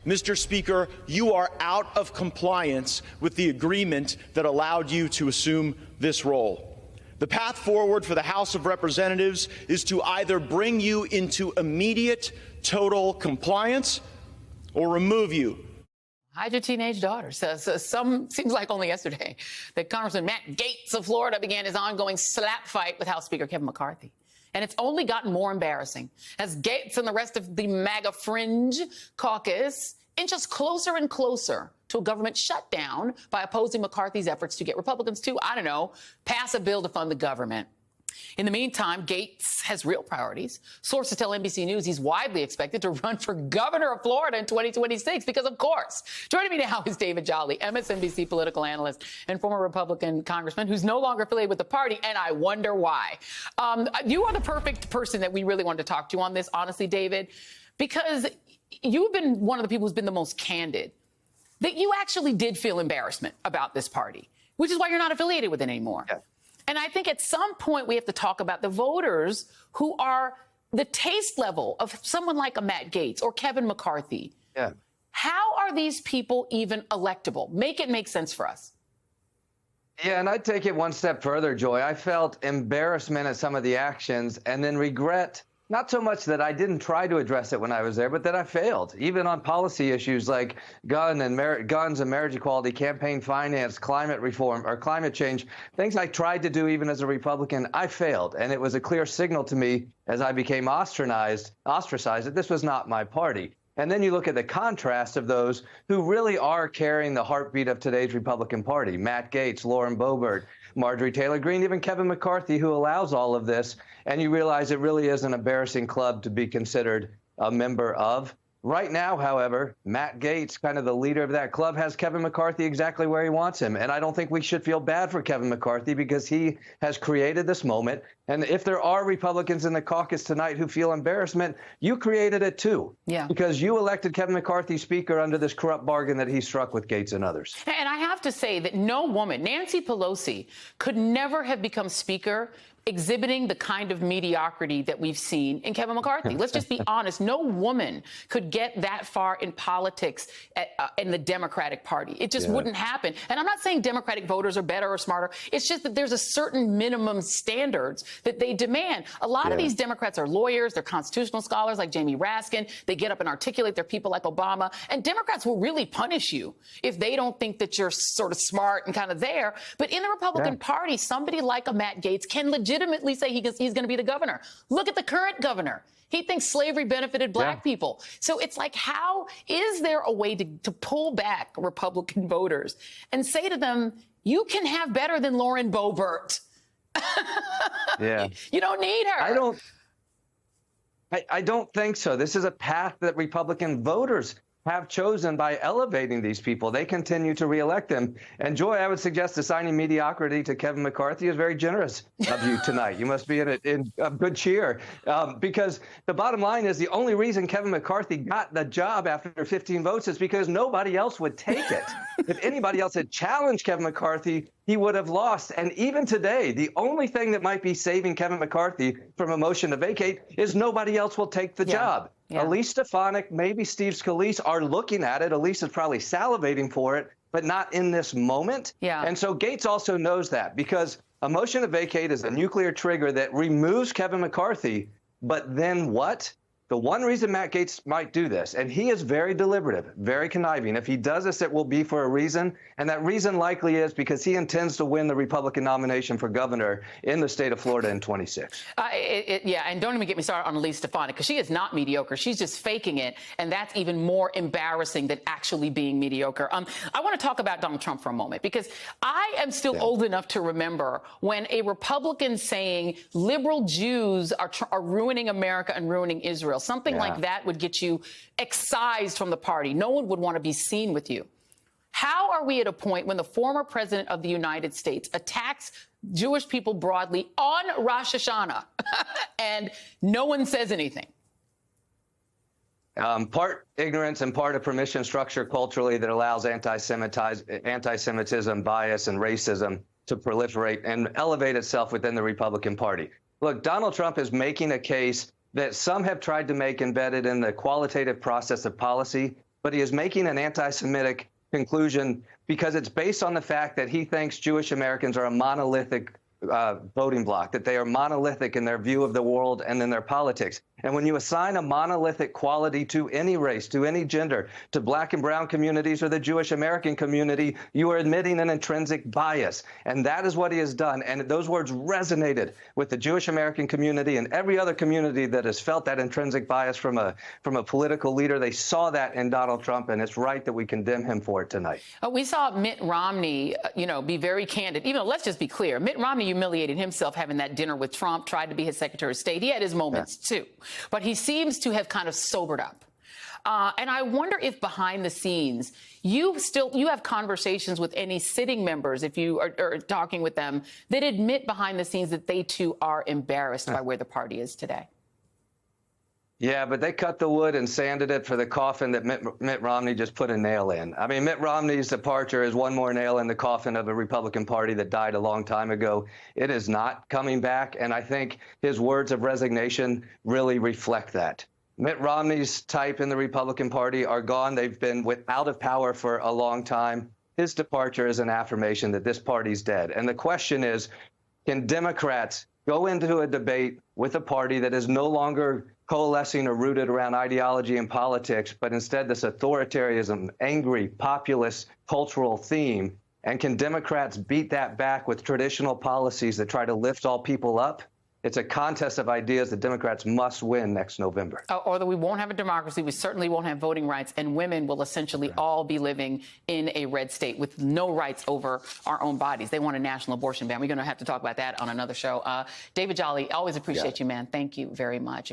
Mr. Speaker, you are out of compliance with the agreement that allowed you to assume this role. The path forward for the House of Representatives is to either bring you into immediate total compliance or remove you. Hide your teenage daughter. Seems like only yesterday that Congressman Matt Gaetz of Florida began his ongoing slap fight with House Speaker Kevin McCarthy. And it's only gotten more embarrassing as Gaetz and the rest of the MAGA fringe caucus inch us closer and closer to a government shutdown by opposing McCarthy's efforts to get Republicans to, I don't know, pass a bill to fund the government. In the meantime, Gaetz has real priorities. Sources tell NBC News he's widely expected to run for governor of Florida in 2026 because, of course. Joining me now is David Jolly, MSNBC political analyst and former Republican congressman who's no longer affiliated with the party, and I wonder why. You are the perfect person that we really wanted to talk to on this, honestly, David, because you've been one of the people who's been the most candid, that you actually did feel embarrassment about this party, which is why you're not affiliated with it anymore. Yeah. And I think at some point we have to talk about the voters who are the taste level of someone like a Matt Gaetz or Kevin McCarthy. Yeah. How are these people even electable? Make it make sense for us. Yeah, and I'd take it one step further, Joy. I felt embarrassment at some of the actions and then regret. Not so much that I didn't try to address it when I was there, but that I failed, even on policy issues like guns and marriage equality, campaign finance, climate reform, or climate change, things I tried to do even as a Republican. I failed, and it was a clear signal to me as I became ostracized that this was not my party. And then you look at the contrast of those who really are carrying the heartbeat of today's Republican Party: Matt Gaetz, Lauren Boebert, Marjorie Taylor Greene, even Kevin McCarthy, who allows all of this. And you realize it really is an embarrassing club to be considered a member of. Right now, however, Matt Gaetz, kind of the leader of that club, has Kevin McCarthy exactly where he wants him. And I don't think we should feel bad for Kevin McCarthy because he has created this moment. And if there are Republicans in the caucus tonight who feel embarrassment, you created it too. Yeah. Because you elected Kevin McCarthy Speaker under this corrupt bargain that he struck with Gaetz and others. And I have to say that no woman, Nancy Pelosi, could never have become Speaker exhibiting the kind of mediocrity that we've seen in Kevin McCarthy. Let's just be honest. No woman could get that far in politics in the Democratic Party. It just wouldn't happen. And I'm not saying Democratic voters are better or smarter. It's just that there's a certain minimum standards that they demand. A lot of these Democrats are lawyers. They're constitutional scholars like Jamie Raskin. They get up and articulate their people like Obama. And Democrats will really punish you if they don't think that you're sort of smart and kind of there. But in the Republican Party, somebody like a Matt Gaetz can legitimately say he's going to be the governor. Look at the current governor. He thinks slavery benefited black people. So it's like, how is there a way to pull back Republican voters and say to them, you can have better than Lauren Boebert? You don't need her. I don't think so. This is a path that Republican voters have chosen by elevating these people. They continue to reelect them. And Joy, I would suggest assigning mediocrity to Kevin McCarthy is very generous of you tonight. You must be in good cheer because the bottom line is the only reason Kevin McCarthy got the job after 15 votes is because nobody else would take it. If anybody else had challenged Kevin McCarthy, he would have lost. And even today, the only thing that might be saving Kevin McCarthy from a motion to vacate is nobody else will take the job. Elise Stefanik, maybe Steve Scalise are looking at it. Elise is probably salivating for it, but not in this moment. And so Gaetz also knows that because a motion to vacate is a nuclear trigger that removes Kevin McCarthy. But then what? The one reason Matt Gaetz might do this, and he is very deliberative, very conniving. If he does this, it will be for a reason. And that reason likely is because he intends to win the Republican nomination for governor in the state of Florida in 26. And don't even get me started on Elise Stefanik, because she is not mediocre. She's just faking it. And that's even more embarrassing than actually being mediocre. I want to talk about Donald Trump for a moment, because I am still old enough to remember when a Republican saying liberal Jews are ruining America and ruining Israel. Something like that would get you excised from the party. No one would want to be seen with you. How are we at a point when the former president of the United States attacks Jewish people broadly on Rosh Hashanah and no one says anything? Part ignorance and part of permission structure culturally that allows anti-Semitism, bias, and racism to proliferate and elevate itself within the Republican Party. Look, Donald Trump is making a case that some have tried to make embedded in the qualitative process of policy, but he is making an anti-Semitic conclusion because it's based on the fact that he thinks Jewish Americans are a monolithic voting bloc, that they are monolithic in their view of the world and in their politics. And when you assign a monolithic quality to any race, to any gender, to black and brown communities or the Jewish American community, you are admitting an intrinsic bias. And that is what he has done. And those words resonated with the Jewish American community and every other community that has felt that intrinsic bias from a political leader. They saw that in Donald Trump, and it's right that we condemn him for it tonight. We saw Mitt Romney, be very candid. Even let's just be clear. Mitt Romney humiliated himself having that dinner with Trump, tried to be his Secretary of State. He had his moments, too. But he seems to have kind of sobered up. And I wonder if behind the scenes, you have conversations with any sitting members, if you are talking with them, that admit behind the scenes that they, too, are embarrassed by where the party is today. Yeah, but they cut the wood and sanded it for the coffin that Mitt Romney just put a nail in. I mean, Mitt Romney's departure is one more nail in the coffin of a Republican Party that died a long time ago. It is not coming back, and I think his words of resignation really reflect that. Mitt Romney's type in the Republican Party are gone. They've been out of power for a long time. His departure is an affirmation that this party's dead. And the question is, can Democrats go into a debate with a party that is no longer coalescing or rooted around ideology and politics, but instead this authoritarianism, angry, populist, cultural theme? And can Democrats beat that back with traditional policies that try to lift all people up? It's a contest of ideas that Democrats must win next November. Or that we won't have a democracy, we certainly won't have voting rights, and women will essentially all be living in a red state with no rights over our own bodies. They want a national abortion ban. We're going to have to talk about that on another show. David Jolly, always appreciate you, man. Thank you very much.